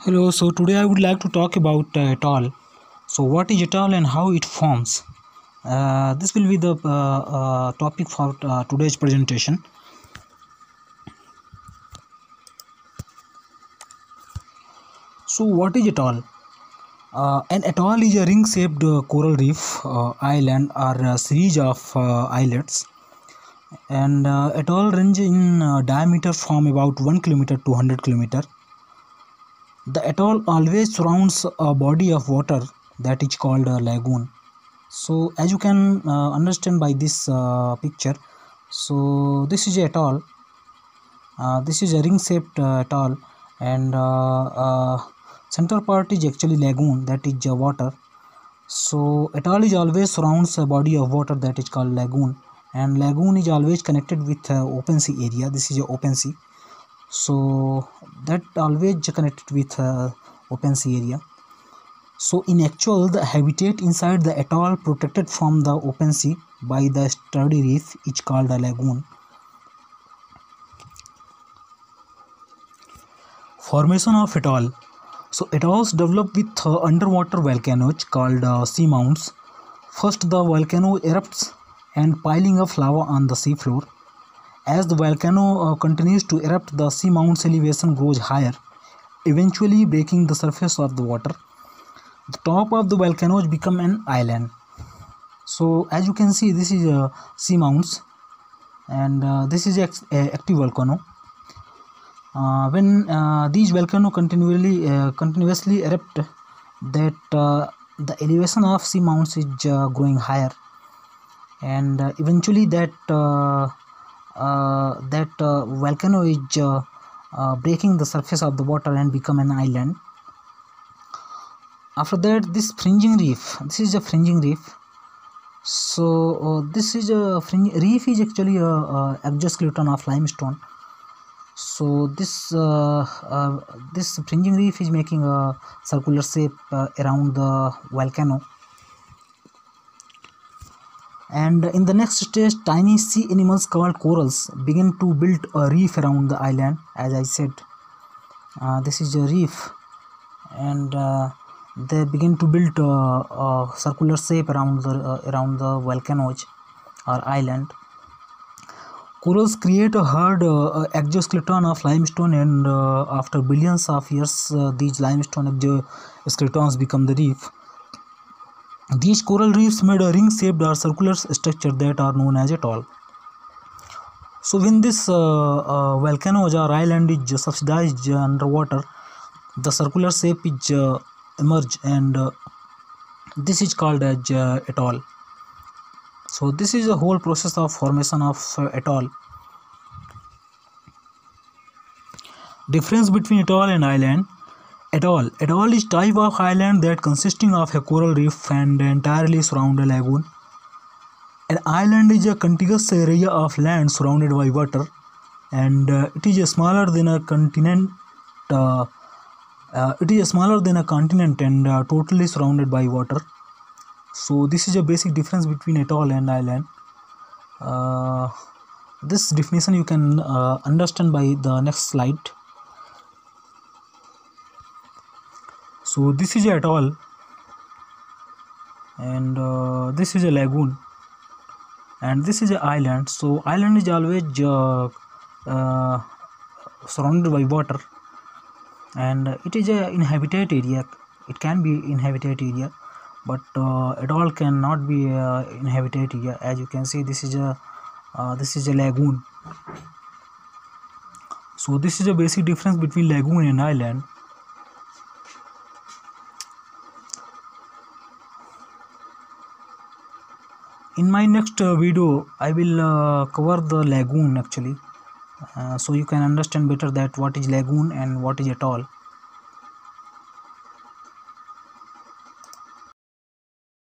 Hello, so today I would like to talk about atoll. So, what is atoll and how it forms? This will be the topic for today's presentation. So, what is atoll? An atoll is a ring-shaped coral reef, island, or a series of islets. And atoll range in diameter from about 1 kilometer to 100 kilometer. The atoll always surrounds a body of water that is called a lagoon. So as you can understand by this picture, so this is a atoll. This is a ring shaped atoll, and center part is actually lagoon, that is water. So atoll is always surrounds a body of water that is called lagoon, and lagoon is always connected with open sea area. This is a open sea, so that always connected with open sea area. So in actual, the habitat inside the atoll protected from the open sea by the sturdy reef is called a lagoon. Formation of atoll. So atolls develop with underwater volcanoes called seamounts. First the volcano erupts and piling of lava on the seafloor. As the volcano continues to erupt, the seamount's elevation grows higher, eventually breaking the surface of the water. The top of the volcanoes become an island. So as you can see, this is seamounts, and this is active volcano. When these volcanoes continuously erupt, that the elevation of seamounts is growing higher, and eventually that volcano is breaking the surface of the water and become an island. After that, this is a fringing reef. So this is a reef is actually a exoskeleton of limestone. So this fringing reef is making a circular shape around the volcano. And in the next stage, tiny sea animals called corals begin to build a reef around the island. As I said, this is a reef, and they begin to build a circular shape around the volcanoes or island. Corals create a hard exoskeleton of limestone, and after billions of years, these limestone exoskeletons become the reef. These coral reefs made a ring-shaped or circular structure that are known as atoll. So when this volcano or island is subsidized underwater, the circular shape is emerge, and this is called as atoll. So this is the whole process of formation of atoll. Difference between atoll and island. Atoll is type of island that consisting of a coral reef and entirely surround a lagoon. An island is a contiguous area of land surrounded by water, and it is smaller than a continent. And totally surrounded by water. So this is a basic difference between atoll and island. This definition you can understand by the next slide. So this is a atoll, and this is a lagoon, and this is an island. So island is always surrounded by water, and it is a inhabited area. It can be inhabited area, but atoll cannot be inhabited area. As you can see, this is a lagoon. So this is a basic difference between lagoon and island. In my next video, I will cover the lagoon actually, so you can understand better that what is lagoon and what is atoll.